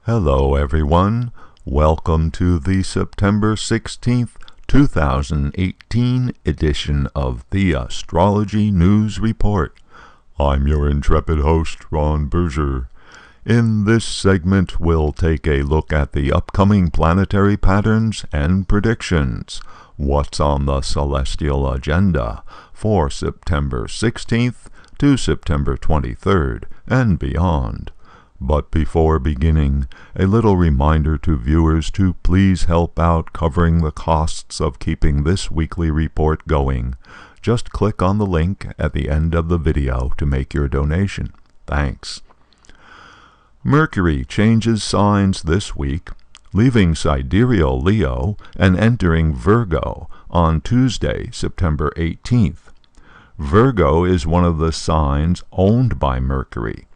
Hello everyone, welcome to the September 16th, 2018 edition of the Astrology News Report. I'm your intrepid host, Ron Berger. In this segment, we'll take a look at the upcoming planetary patterns and predictions. What's on the celestial agenda for September 16th to September 23rd and beyond. But before beginning, a little reminder to viewers to please help out covering the costs of keeping this weekly report going. Just click on the link at the end of the video to make your donation. Thanks. Mercury changes signs this week, leaving sidereal Leo and entering Virgo on Tuesday, September 18th. Virgo is one of the signs owned by Mercury.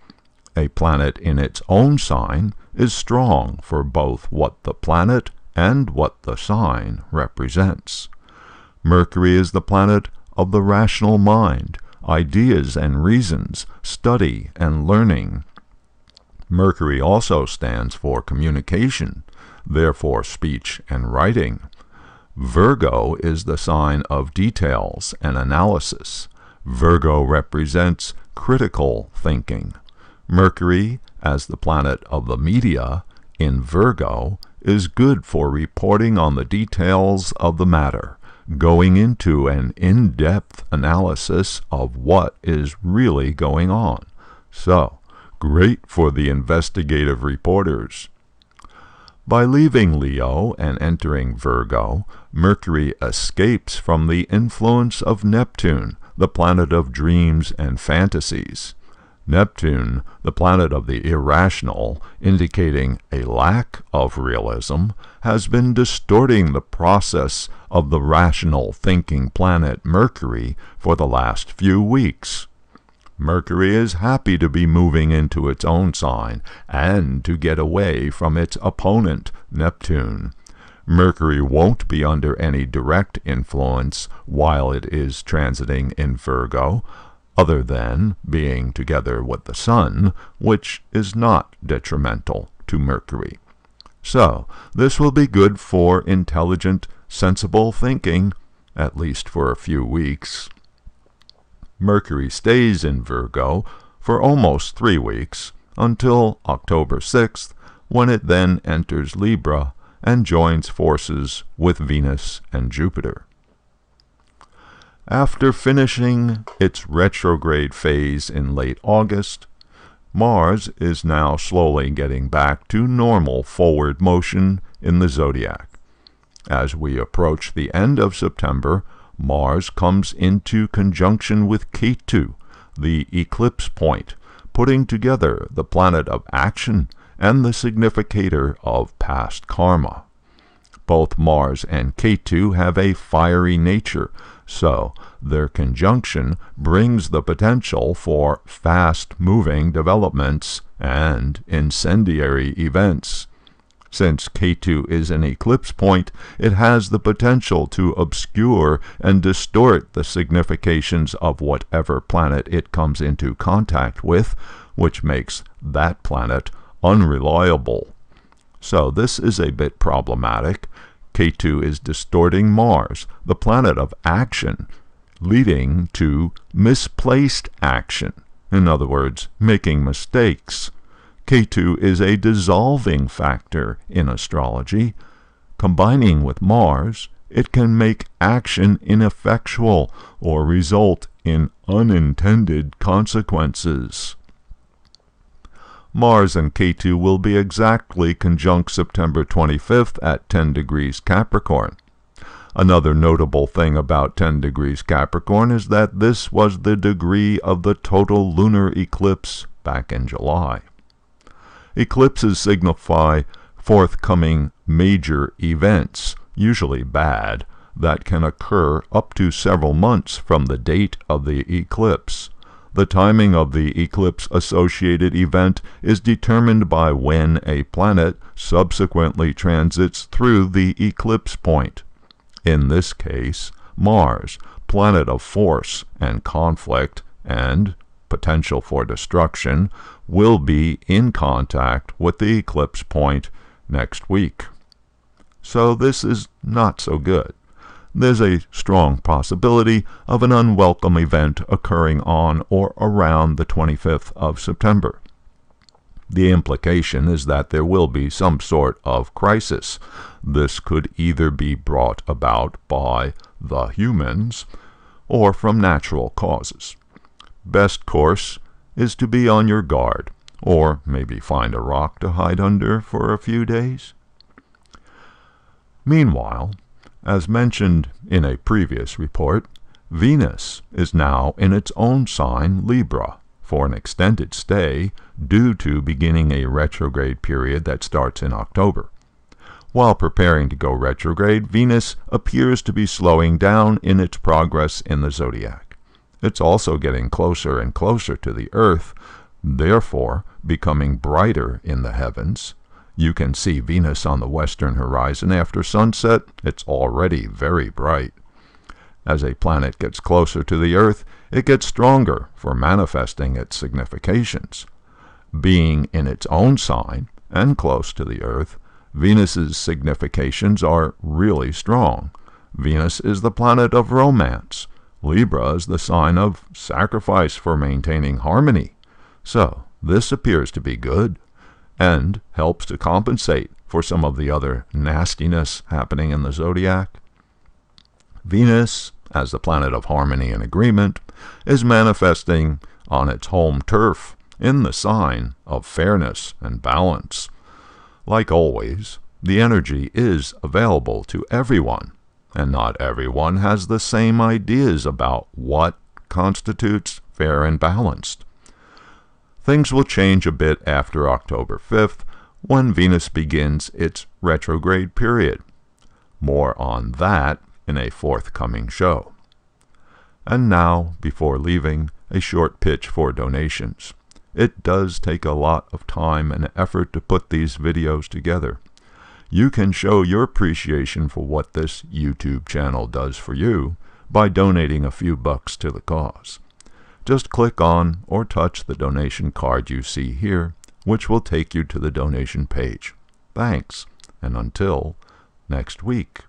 A planet in its own sign is strong for both what the planet and what the sign represents. Mercury is the planet of the rational mind, ideas and reasons, study and learning. Mercury also stands for communication, therefore speech and writing. Virgo is the sign of details and analysis. Virgo represents critical thinking. Mercury, as the planet of the media, in Virgo, is good for reporting on the details of the matter, going into an in-depth analysis of what is really going on. So, great for the investigative reporters. By leaving Leo and entering Virgo, Mercury escapes from the influence of Neptune, the planet of dreams and fantasies. Neptune, the planet of the irrational, indicating a lack of realism, has been distorting the process of the rational thinking planet Mercury for the last few weeks. Mercury is happy to be moving into its own sign and to get away from its opponent, Neptune. Mercury won't be under any direct influence while it is transiting in Virgo, other than being together with the Sun, which is not detrimental to Mercury. So, this will be good for intelligent, sensible thinking, at least for a few weeks. Mercury stays in Virgo for almost 3 weeks, until October 6th, when it then enters Libra and joins forces with Venus and Jupiter. After finishing its retrograde phase in late August, Mars is now slowly getting back to normal forward motion in the zodiac. As we approach the end of September, Mars comes into conjunction with Ketu, the eclipse point, putting together the planet of action and the significator of past karma. Both Mars and Ketu have a fiery nature, so their conjunction brings the potential for fast-moving developments and incendiary events. Since Ketu is an eclipse point, it has the potential to obscure and distort the significations of whatever planet it comes into contact with, which makes that planet unreliable. So this is a bit problematic. Ketu is distorting Mars, the planet of action, leading to misplaced action. In other words, making mistakes. Ketu is a dissolving factor in astrology. Combining with Mars, it can make action ineffectual or result in unintended consequences. Mars and Ketu will be exactly conjunct September 25th at 10 degrees Capricorn. Another notable thing about 10 degrees Capricorn is that this was the degree of the total lunar eclipse back in July. Eclipses signify forthcoming major events, usually bad, that can occur up to several months from the date of the eclipse. The timing of the eclipse-associated event is determined by when a planet subsequently transits through the eclipse point. In this case, Mars, planet of force and conflict and potential for destruction, will be in contact with the eclipse point next week. So this is not so good. There's a strong possibility of an unwelcome event occurring on or around the 25th of September. The implication is that there will be some sort of crisis. This could either be brought about by the humans or from natural causes. Best course is to be on your guard, or maybe find a rock to hide under for a few days. Meanwhile, as mentioned in a previous report, Venus is now in its own sign, Libra, for an extended stay due to beginning a retrograde period that starts in October. While preparing to go retrograde, Venus appears to be slowing down in its progress in the zodiac. It's also getting closer and closer to the Earth, therefore becoming brighter in the heavens. You can see Venus on the western horizon after sunset. It's already very bright. As a planet gets closer to the Earth, it gets stronger for manifesting its significations. Being in its own sign and close to the Earth, Venus's significations are really strong. Venus is the planet of romance. Libra is the sign of sacrifice for maintaining harmony. So this appears to be good, and helps to compensate for some of the other nastiness happening in the zodiac. Venus, as the planet of harmony and agreement, is manifesting on its home turf in the sign of fairness and balance. Like always, the energy is available to everyone, and not everyone has the same ideas about what constitutes fair and balanced. Things will change a bit after October 5th, when Venus begins its retrograde period. More on that in a forthcoming show. And now, before leaving, a short pitch for donations. It does take a lot of time and effort to put these videos together. You can show your appreciation for what this YouTube channel does for you by donating a few bucks to the cause. Just click on or touch the donation card you see here, which will take you to the donation page. Thanks, and until next week.